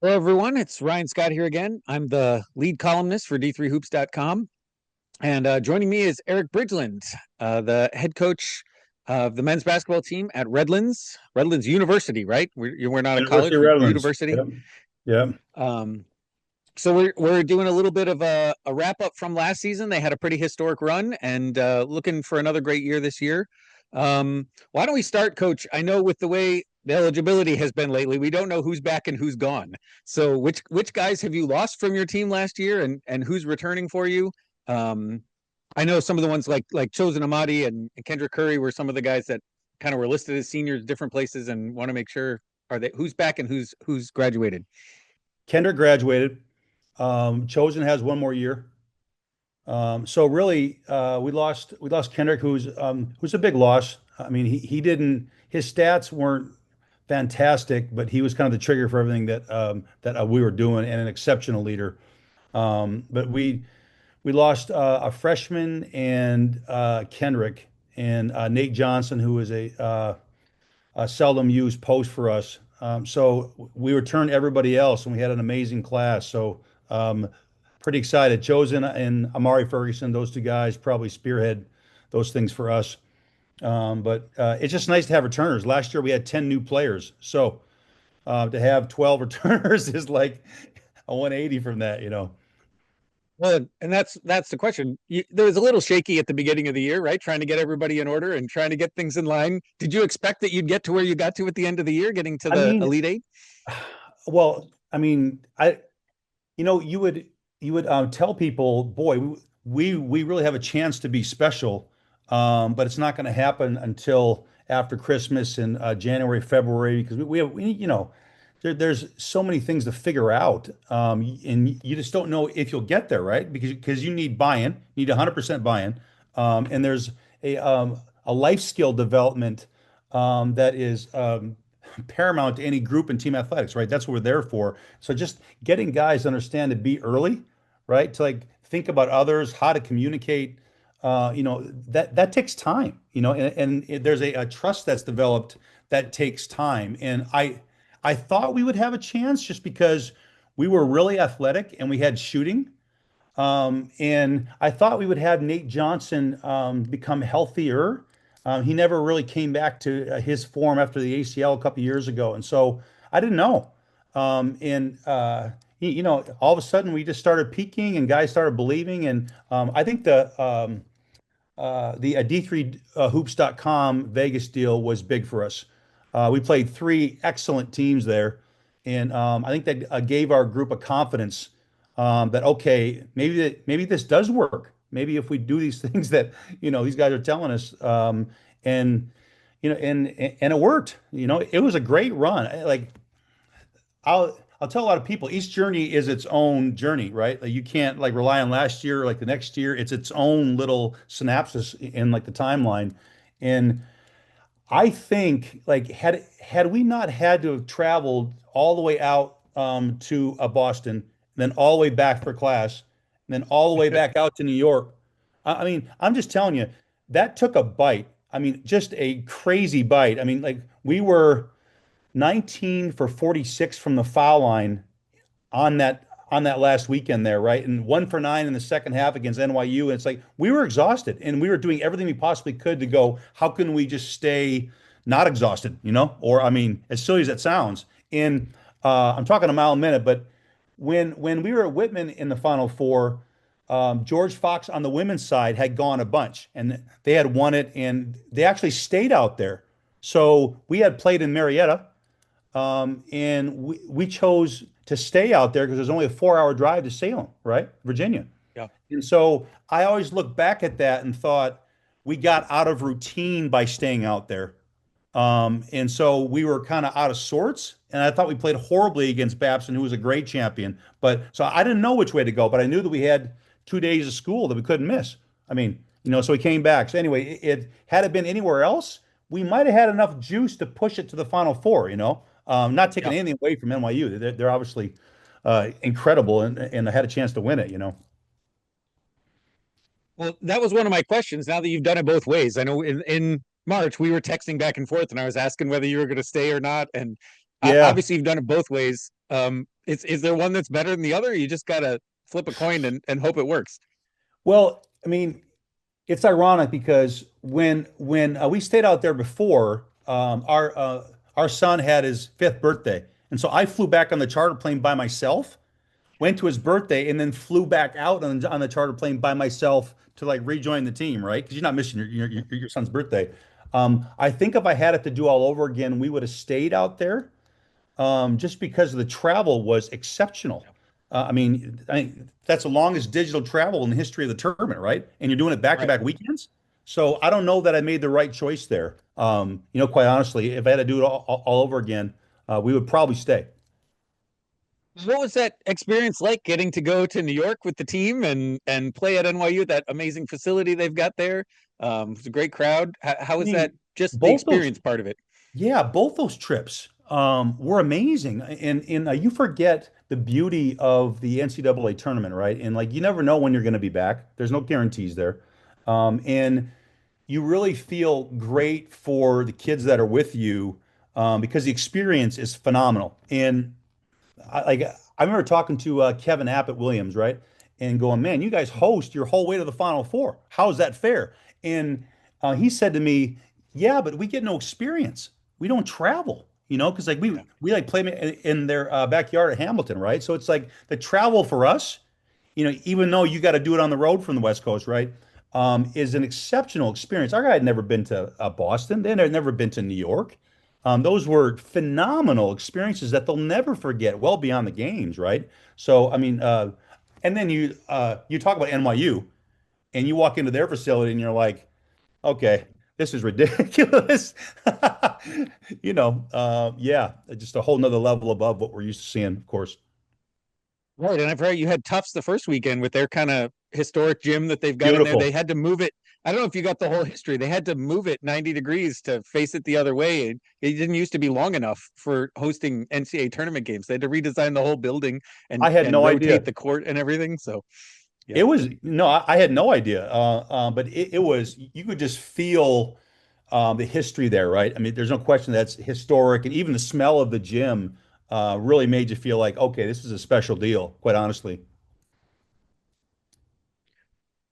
Hello, everyone. It's Ryan Scott here again. I'm the lead columnist for D3Hoops.com. And joining me is Eric Bridgeland, the head coach of the men's basketball team at Redlands University, right? We're not a University college, of we're Redlands. university. Yep. Yep. Um, so we're doing a little bit of a wrap up from last season. They had a pretty historic run and looking for another great year this year. Why don't we start, Coach? I know with the way the eligibility has been lately, we don't know who's back and who's gone. So which guys have you lost from your team last year, and who's returning for you? Um, I know some of the ones like Chosen Amadi and Kendrick Curry were some of the guys that kind of were listed as seniors different places, and want to make sure are they who's back and who's graduated. Kendrick graduated. Chosen has one more year. So really, we lost Kendrick, who's a big loss. I mean, he didn't his stats weren't fantastic, but he was kind of the trigger for everything that we were doing and an exceptional leader. But we lost a freshman and Kendrick and Nate Johnson, who was a seldom used post for us. So we returned everybody else, and we had an amazing class. So pretty excited. Chosen and Amari Ferguson, those two guys probably spearhead those things for us. But it's just nice to have returners. Last year we had 10 new players, so to have 12 returners is like a 180 from that. Well, and that's the question. There was a little shaky at the beginning of the year, right? Trying to get everybody in order and trying to get things in line. Did you expect that you'd get to where you got to at the end of the year, getting to I the mean, Elite Eight? well, I mean, you would tell people, boy, we really have a chance to be special, but it's not going to happen until after Christmas in January, February, because there's so many things to figure out, and you just don't know if you'll get there, right? Because you need buy-in, you need 100% buy-in, and there's a life skill development that is paramount to any group in team athletics, right? That's what we're there for. So just getting guys to understand to be early, right? To like think about others, how to communicate, that takes time, and there's a trust that's developed that takes time. And I thought we would have a chance just because we were really athletic and we had shooting. And I thought we would have Nate Johnson become healthier. He never really came back to his form after the ACL a couple years ago, and so I didn't know. And all of a sudden we just started peaking, and guys started believing. And I think the D3Hoops.com Vegas deal was big for us. We played three excellent teams there, and I think that gave our group a confidence that okay, maybe this does work. Maybe if we do these things that these guys are telling us, and and it worked. It was a great run. Like I'll tell a lot of people, each journey is its own journey, right? Like you can't like rely on last year, like the next year. It's its own little synopsis in like the timeline. And I think like had we not had to have traveled all the way out to Boston, then all the way back for class, and then all the way back out to New York. I mean, I'm just telling you, that took a bite. I mean, just a crazy bite. I mean, like we were 19 for 46 from the foul line on that last weekend there, right? And 1 for 9 in the second half against NYU. And it's like we were exhausted and we were doing everything we possibly could to go, how can we just stay not exhausted, Or I mean, as silly as that sounds. And I'm talking a mile a minute, but when we were at Whitman in the Final Four, George Fox on the women's side had gone a bunch and they had won it and they actually stayed out there. So we had played in Marietta, and we chose to stay out there because there's only a 4 hour drive to Salem, right? Virginia. Yeah, And so I always look back at that and thought we got out of routine by staying out there. And so we were kind of out of sorts. And I thought we played horribly against Babson, who was a great champion. But so I didn't know which way to go, but I knew that we had 2 days of school that we couldn't miss. I mean, so we came back. So anyway, had it been anywhere else, we might have had enough juice to push it to the Final Four. Not taking yeah. anything away from NYU. They're obviously incredible and had a chance to win it. Well, that was one of my questions. Now that you've done it both ways, I know in March we were texting back and forth, and I was asking whether you were going to stay or not. And Yeah. obviously, you've done it both ways. Is there one that's better than the other? You just gotta flip a coin and hope it works. Well, I mean, it's ironic because when we stayed out there before, our son had his fifth birthday, and so I flew back on the charter plane by myself, went to his birthday, and then flew back out on the charter plane by myself to like rejoin the team, right? Because you're not missing your son's birthday. I think if I had it to do all over again, we would have stayed out there just because the travel was exceptional. That's the longest digital travel in the history of the tournament, right? And you're doing it back to Right. back weekends. So I don't know that I made the right choice there. Quite honestly, if I had to do it all over again, we would probably stay. What was that experience like getting to go to New York with the team and play at NYU, that amazing facility they've got there? It's a great crowd. How I was that? mean, Just the both those, experience part of it. yeah, both those trips were amazing. And you forget the beauty of the NCAA tournament, right? And like you never know when you're going to be back. There's no guarantees there. And you really feel great for the kids that are with you because the experience is phenomenal. And I remember talking to Kevin App at Williams, right? And going, man, you guys host your whole way to the Final Four. How is that fair? And he said to me, yeah, but we get no experience. We don't travel, because like Yeah. we like play in their backyard at Hamilton, right? So it's like the travel for us, even though you got to do it on the road from the West Coast, right? Is an exceptional experience. Our guy had never been to Boston. They had never been to New York. Those were phenomenal experiences that they'll never forget, well beyond the games, right? So, and then you talk about NYU, and you walk into their facility, and you're like, okay, this is ridiculous. Yeah, just a whole nother level above what we're used to seeing, of course. Right. And I've heard you had Tufts the first weekend with their kind of historic gym that they've got in there. They Beautiful. had to move it. I don't know if you got the whole history. They had to move it 90 degrees to face it the other way. It didn't used to be long enough for hosting NCAA tournament games. They had to redesign the whole building I had and no rotate idea. the court and everything. So yeah. It was no, I had no idea. But it was you could just feel the history there, right? I mean, there's no question that's historic, and even the smell of the gym really made you feel like, okay, this is a special deal, quite honestly.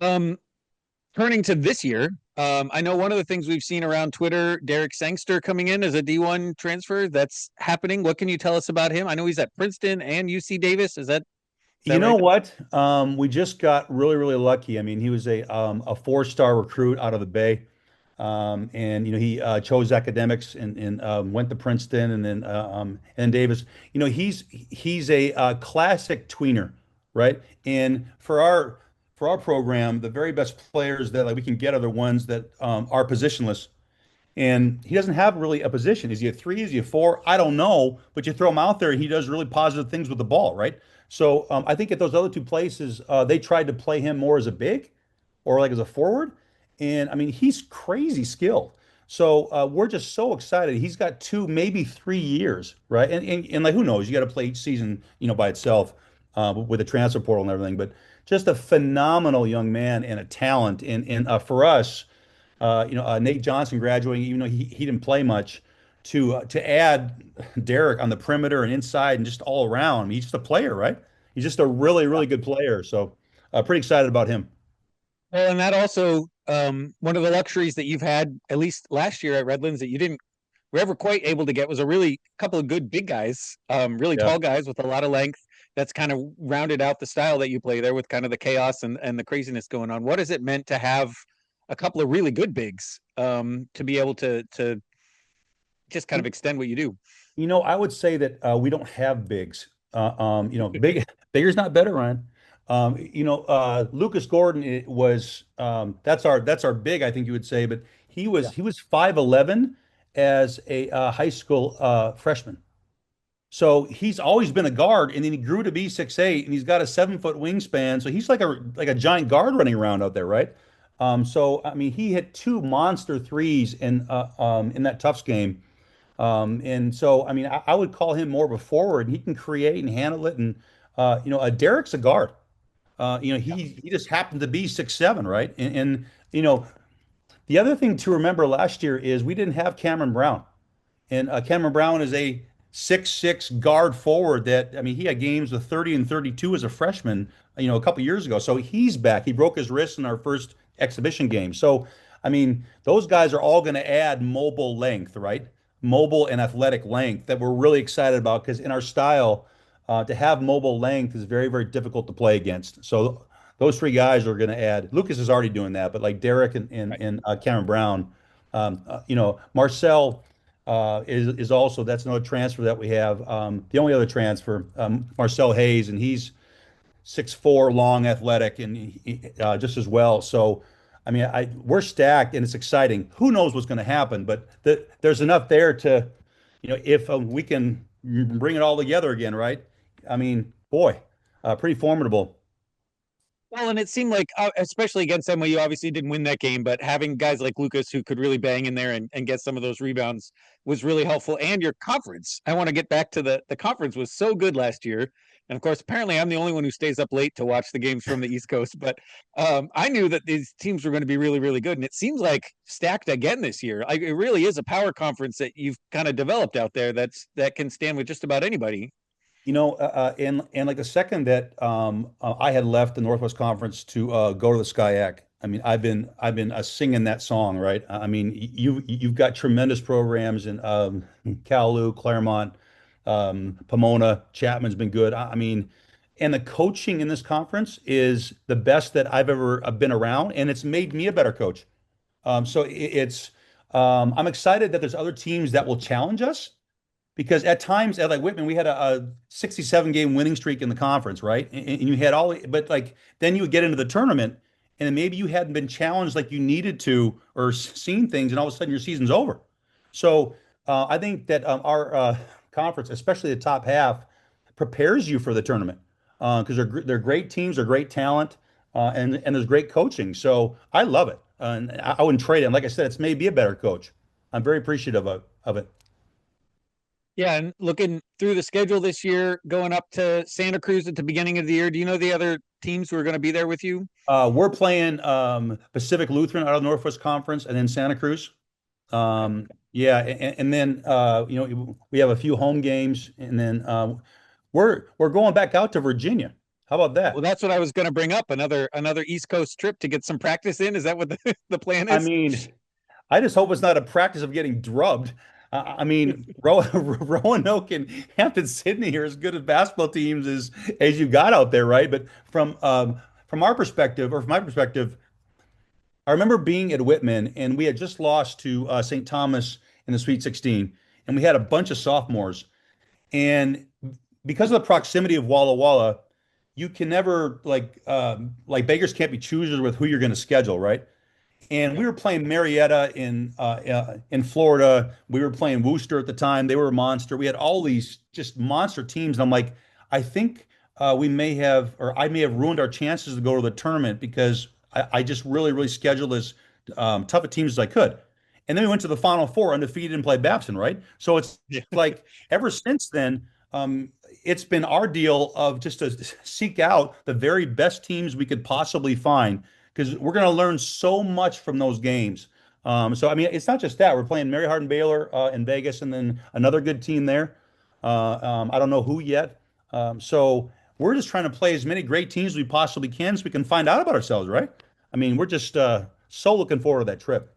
Um, Turning to this year, I know one of the things we've seen around Twitter, Derek Sangster coming in as a D1 transfer. That's happening. What can you tell us about him? I know he's at Princeton and UC Davis. Is You that know right? what? We just got really, really lucky. I mean, he was a four-star recruit out of the Bay. And he chose academics and went to Princeton and Davis. He's a classic tweener, right? And for our program, the very best players that like we can get are the ones that are positionless. And he doesn't have really a position. Is he a three? Is he a four? I don't know. But you throw him out there, and he does really positive things with the ball, right? So I think at those other two places, they tried to play him more as a big or like as a forward. And I mean, he's crazy skilled. So we're just so excited. He's got 2, maybe 3 years, right? And like, who knows? You got to play each season, by itself with the transfer portal and everything. But just a phenomenal young man and a talent. And for us, Nate Johnson graduating, even though he didn't play much, to add Derek on the perimeter and inside and just all around. I mean, he's just a player, right? He's just a really, really good player. So pretty excited about him. Well, and that also one of the luxuries that you've had at least last year at Redlands that you didn't were ever quite able to get was a really couple of good big guys, really Yeah. tall guys with a lot of length. That's kind of rounded out the style that you play there with kind of the chaos and the craziness going on. What has it meant to have a couple of really good bigs to be able to just kind of extend what you do? I would say that we don't have bigs. Bigger's not better, Ryan. Lucas Gordon was that's our big, I think you would say, but he was Yeah. he was 5'11" as a high school freshman. So he's always been a guard, and then he grew to be 6'8", and he's got a 7-foot wingspan. So he's like a giant guard running around out there, right? So I mean, he hit 2 monster threes in that Tufts game. And so, I mean, I would call him more of a forward. He can create and handle it. And Derek's a guard. He just happened to be 6'7", right? And the other thing to remember last year is we didn't have Cameron Brown, and Cameron Brown is a 6'6" guard forward that, I mean, he had games with 30 and 32 as a freshman, a couple years ago. So he's back. He broke his wrist in our first exhibition game. So, I mean, those guys are all going to add mobile length, right? Mobile and athletic length that we're really excited about because in our style, to have mobile length is very, very difficult to play against. So those three guys are going to add. Lucas is already doing that, but like Derek and Cameron Brown, Marcel is also that's another transfer that we have. The only other transfer, Marcel Hayes, and he's 6'4", long, athletic, and just as well. So, I mean, we're stacked, and it's exciting. Who knows what's going to happen? But there's enough there to, if we can bring it all together again, right? I mean, boy, pretty formidable. Well, and it seemed like, especially against MLU, obviously didn't win that game, but having guys like Lucas who could really bang in there and get some of those rebounds was really helpful. And your conference, I want to get back to the conference was so good last year. And of course, apparently, I'm the only one who stays up late to watch the games from the East Coast. But I knew that these teams were going to be really, really good, and it seems like stacked again this year. It really is a power conference that you've kind of developed out there that can stand with just about anybody. And like the second that I had left the Northwest Conference to go to the SCIAC, I mean, I've been singing that song, right? I mean, you've got tremendous programs in Calou, Claremont, Pomona, Chapman's been good. I mean, and the coaching in this conference is the best that I've ever been around, and it's made me a better coach. So I'm excited that there's other teams that will challenge us because at times at like Whitman we had a 67 game winning streak in the conference, right? And you had all, but like then you would get into the tournament and then maybe you hadn't been challenged like you needed to or seen things, and all of a sudden your season's over. So I think that our conference, especially the top half, prepares you for the tournament because they're great teams, they're great talent, and there's great coaching. So I love it, and I wouldn't trade it. And like I said, it's made me a better coach. I'm very appreciative of it. Yeah, and looking through the schedule this year, going up to Santa Cruz at the beginning of the year, do you know the other teams who are going to be there with you? We're playing Pacific Lutheran out of the Northwest Conference, and then Santa Cruz. Yeah, and then we have a few home games, and then we're going back out to Virginia. How about Well, that? that's what I was going to bring up. Another East Coast trip to get some practice in. Is that what the plan I is? mean, I just hope it's not a practice of getting drubbed. I mean, Roanoke and Hampton Sydney are as good as basketball teams as you got out there, right? But from our perspective, or from my perspective, I remember being at Whitman and we had just lost to St. Thomas in the Sweet 16, and we had a bunch of sophomores. And because of the proximity of Walla Walla, you can never like beggars can't be choosers with who you're going to schedule, right? And we Yep. were playing Marietta in Florida. We were playing Worcester at the time. They were a monster. We had all these just monster teams. And I'm like, I think we may have, or I may have ruined our chances to go to the tournament because I just really, really scheduled as tough a teams as I could. And then we went to the Final Four undefeated and played Babson, right? So it's Yeah. like ever since then, it's been our deal of just to seek out the very best teams we could possibly find because we're going to learn so much from those games. So I mean, it's not just that we're playing Mary Hardin Baylor in Vegas, and then another good team there. I don't know who yet. So we're just trying to play as many great teams as we possibly can, so we can find out about ourselves, right? I mean, we're just so looking forward to that trip.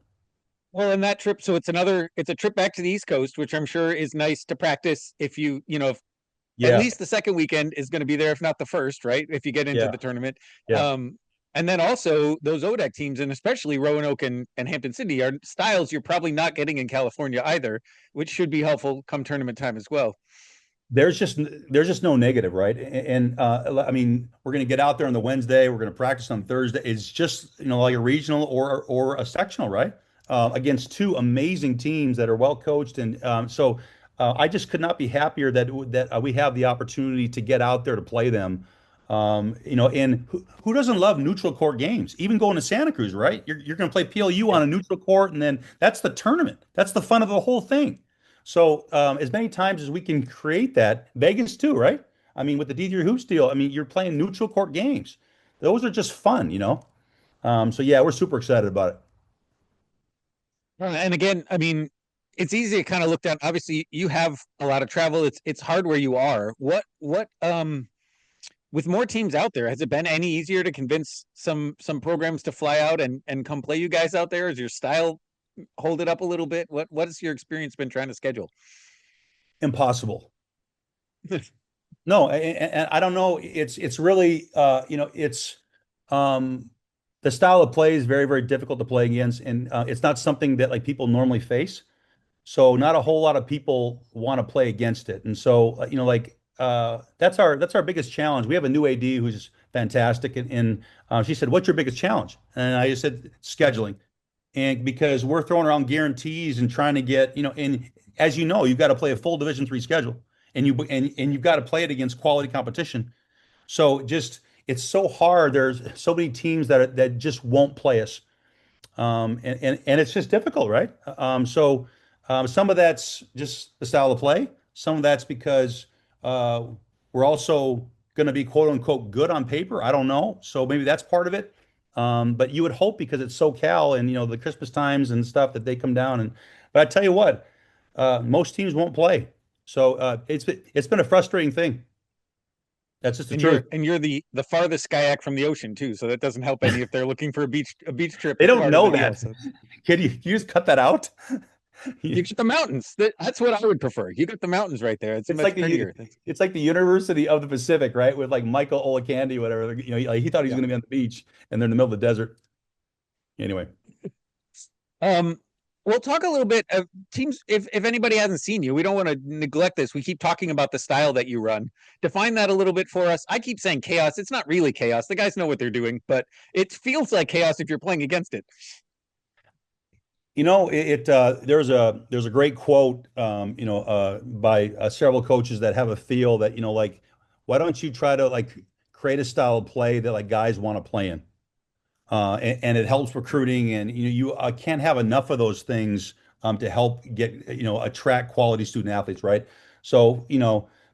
Well, and that trip, so it's a trip back to the East Coast, which I'm sure is nice to practice if if at Yeah, least the second weekend is going to be there, if not the first, right? If you get into yeah, the tournament. yeah. And then also those ODAC teams, and especially Roanoke and Hampton City, are styles you're probably not getting in California either, which should be helpful come tournament time as well. There's just no negative, right? And I mean, we're going to get out there on the Wednesday. We're going to practice on Thursday. It's just like a regional or a sectional, right? Against two amazing teams that are well coached, and so I just could not be happier that we have the opportunity to get out there to play them. And who doesn't love neutral court games? Even going to Santa Cruz, right? You're going to play PLU Yeah. on a neutral court, and then that's the tournament. That's the fun of the whole thing. So as many times as we can create that, Vegas too, right? I mean, with the D3 Hoops deal, I mean, you're playing neutral court games. Those are just fun. So yeah, we're super excited about it. And again, I mean, it's easy to kind of look down. Obviously, you have a lot of travel. It's hard where you are. What with more teams out there, has it been any easier to convince some programs to fly out and come play you guys out there? Is your style hold it up a little bit? What has your experience been trying to schedule? Impossible. No, and I don't know. It's really it's um the style of play is very, very difficult to play against, and it's not something that like people normally face. So not a whole lot of people want to play against it. And so, that's our biggest challenge. We have a new AD who's fantastic, and she said, "What's your biggest challenge?" And I just said, "Scheduling." And because we're throwing around guarantees and trying to get, and as you know, you've got to play a full Division 3 schedule, and you've got to play it against quality competition. So just it's so hard. There's so many teams that just won't play us, and it's just difficult, right? Some of that's just the style of play. Some of that's because uh, we're also going to be quote unquote good on paper. I don't know, so maybe that's part of it. But you would hope because it's SoCal and the Christmas times and stuff that they come down and. But I tell you what, most teams won't play, so it's been a frustrating thing. That's just the And truth. you're the farthest kayak from the ocean too, so that doesn't help any if they're looking for a beach trip They as don't part of know the deal. that. So Can you just cut that out? you get the mountains. That's what I would prefer. You got the mountains right there. It's It's like much the prettier. That's, it's like the University of the Pacific, right? With like Michael Olakandi, whatever. Like he thought he was yeah. going to be on the beach, and they're in the middle of the desert. Anyway, Um, we'll talk a little bit of teams. If anybody hasn't seen you, we don't want to neglect this. We keep talking about the style that you run. Define that a little bit for us. I keep saying chaos. It's not really chaos. The guys know what they're doing, but it feels like chaos if you're playing against it. there's a great quote, by several coaches that have a feel that like, why don't you try to like create a style of play that like guys want to play in? And it helps recruiting, and you can't have enough of those things to help get attract quality student athletes, right? So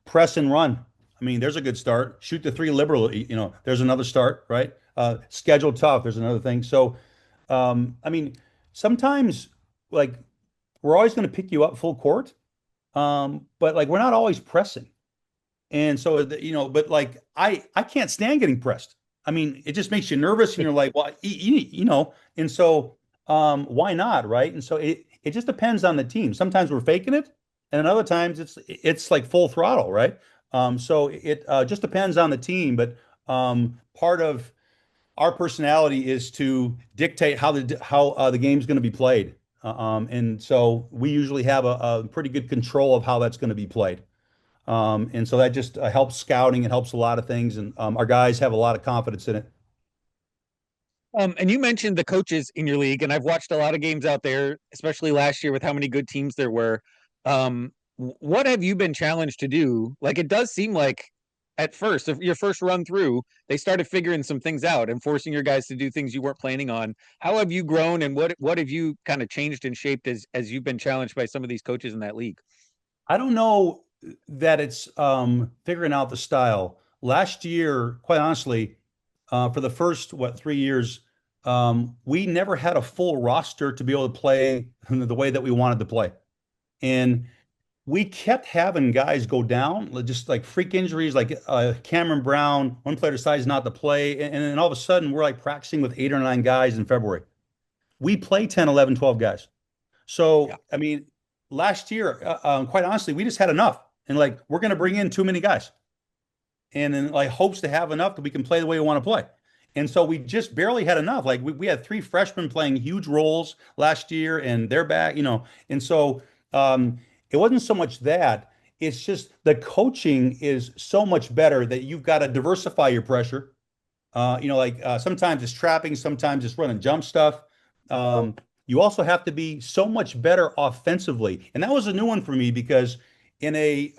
press and run. I mean, there's a good start. Shoot the three liberally. There's another start, right? Schedule tough. There's another thing. So, I mean, sometimes like we're always going to pick you up full court, but like we're not always pressing. And so, but like I can't stand getting pressed. I mean, it just makes you nervous, and you're like, well, and so why not, right? And so it just depends on the team. Sometimes we're faking it, and other times it's like full throttle, right? So it just depends on the team, but part of our personality is to dictate how the game's going to be played. And so we usually have a pretty good control of how that's going to be played. And so that just helps scouting. It helps a lot of things, and our guys have a lot of confidence in it. And you mentioned the coaches in your league, and I've watched a lot of games out there, especially last year with how many good teams there were. What have you been challenged to do? Like it does seem like at first, if your first run through, they started figuring some things out and forcing your guys to do things you weren't planning on. How have you grown, and what have you kind of changed and shaped as you've been challenged by some of these coaches in that league? I don't know that it's figuring out the style. Last year, quite honestly, for the first 3 years, we never had a full roster to be able to play the way that we wanted to play, and we kept having guys go down, just like freak injuries, like Cameron Brown. One player decides not to play, and then all of a sudden we're like practicing with 8 or 9 guys in February. We play 10, 11, 12 guys. Yeah. So, I mean, last year, quite honestly, we just had enough. And like, we're going to bring in too many guys. And then like hopes to have enough that we can play the way we want to play. And so we just barely had enough. Like we had three freshmen playing huge roles last year, and they're back, And so it wasn't so much that. It's just the coaching is so much better that you've got to diversify your pressure. Sometimes it's trapping, sometimes it's running jump stuff. You also have to be so much better offensively, and that was a new one for me because in a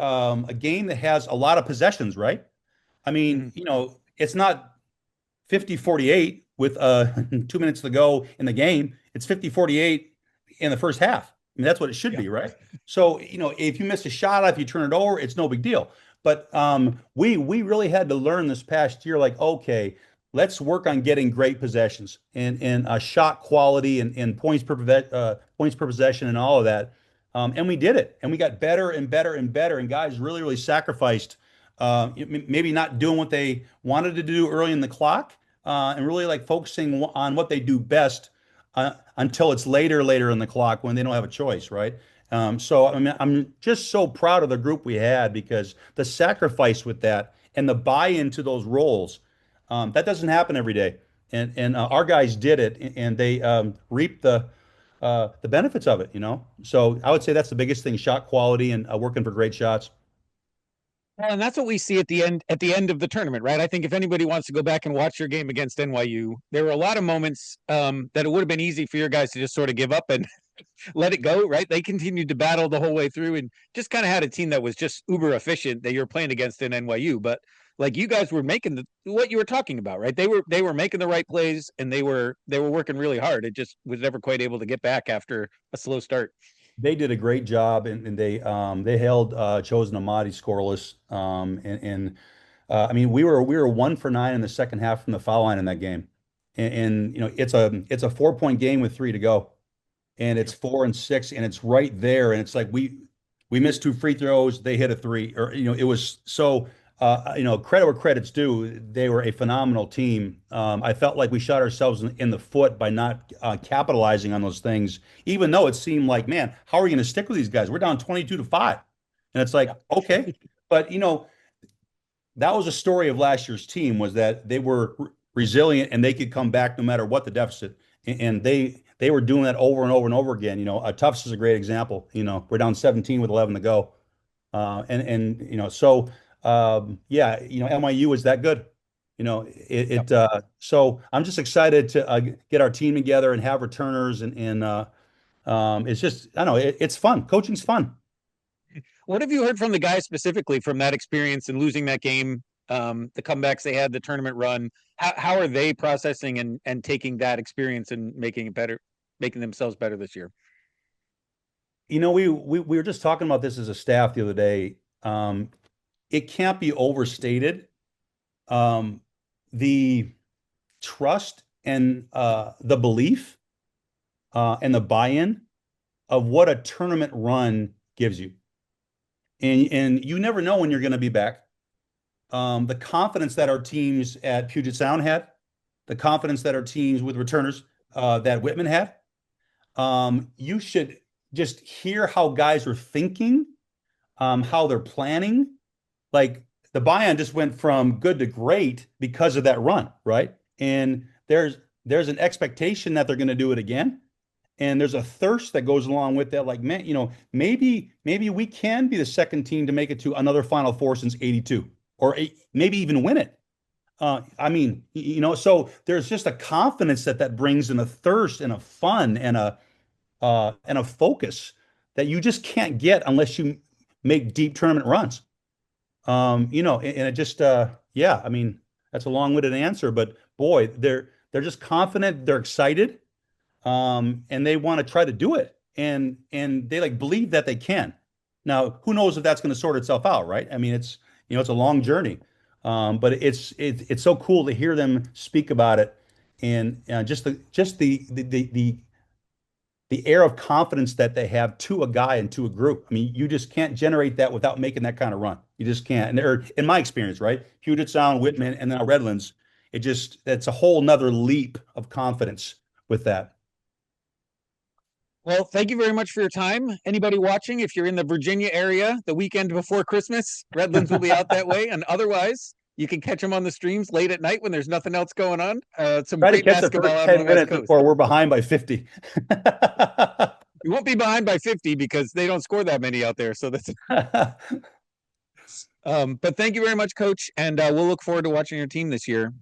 game that has a lot of possessions, right? I mean, Mhm. it's not 50-48 with 2 minutes to go in the game. It's 50-48 in the first half. I mean, that's what it should Yeah. be, right? So, if you miss a shot, if you turn it over, it's no big deal. But we really had to learn this past year, like, okay, let's work on getting great possessions and shot quality and points per possession and all of that. And we did it, and we got better and better and better. And guys really, really sacrificed, maybe not doing what they wanted to do early in the clock, and really like focusing on what they do best until it's later in the clock when they don't have a choice, right? So I mean, I'm just so proud of the group we had because the sacrifice with that and the buy-in to those roles, that doesn't happen every day. And our guys did it, and they reaped the benefits of it, you know. So I would say that's the biggest thing: shot quality and working for great shots. Well, and that's what we see at the end of the tournament, right? I think if anybody wants to go back and watch your game against NYU, there were a lot of moments that it would have been easy for your guys to just sort of give up and let it go, right? They continued to battle the whole way through and just kind of had a team that was just uber efficient that you're playing against in NYU. But like you guys were making what you were talking about, right? They were making the right plays and they were working really hard. It just was never quite able to get back after a slow start. They did a great job, and they held Chosen Amadi scoreless. I mean, we were 1 for 9 in the second half from the foul line in that game, and you know it's a 4 point game with 3 to go, and it's 4 and 6, and it's right there, and it's like we missed 2 free throws, they hit a three, or you know it was so. You know, credit where credit's due. They were a phenomenal team. I felt like we shot ourselves in the foot by not capitalizing on those things, even though it seemed like, man, how are we going to stick with these guys? We're down 22-5. And it's like, okay. But, you know, that was a story of last year's team was that they were resilient and they could come back no matter what the deficit. And they were doing that over and over and over again. You know, Tufts is a great example. You know, we're down 17 with 11 to go. And you know, so yeah, you know, NYU is that good. You know, so I'm just excited to get our team together and have returners and it's just I don't know, it's fun. Coaching's fun. What have you heard from the guys specifically from that experience and losing that game, the comebacks they had, the tournament run? How are they processing and taking that experience and making it better, making themselves better this year? You know, we were just talking about this as a staff the other day. It can't be overstated. Um, the trust and the belief and the buy-in of what a tournament run gives you. And you never know when you're going to be back. The confidence that our teams at Puget Sound had, the confidence that our teams with returners that Whitman had, you should just hear how guys are thinking, how they're planning. Like the buy-in just went from good to great because of that run, right? And there's an expectation that they're going to do it again. And there's a thirst that goes along with that. Like, man, you know, maybe we can be the second team to make it to another Final Four since '82, or maybe even win it. I mean, you know, so there's just a confidence that brings in a thirst and a fun and a focus that you just can't get unless you make deep tournament runs. You know, and it just yeah, I mean, that's a long-winded answer, but boy, they're just confident, they're excited, and they want to try to do it, and they like believe that they can. Now, who knows if that's going to sort itself out, right? I mean, it's you know, it's a long journey, but it's so cool to hear them speak about it, and just the air of confidence that they have to a guy and to a group. I mean, you just can't generate that without making that kind of run. You just can't. And there, in my experience, right? Puget Sound, Whitman, and now Redlands, that's a whole nother leap of confidence with that. Well, thank you very much for your time. Anybody watching, if you're in the Virginia area the weekend before Christmas, Redlands will be out that way. And otherwise, you can catch them on the streams late at night when there's nothing else going on. Some Try to great catch the basketball first out on 10 the West minutes Coast. before we're behind by 50. You won't be behind by 50 because they don't score that many out there. So that's but thank you very much, Coach. And we'll look forward to watching your team this year.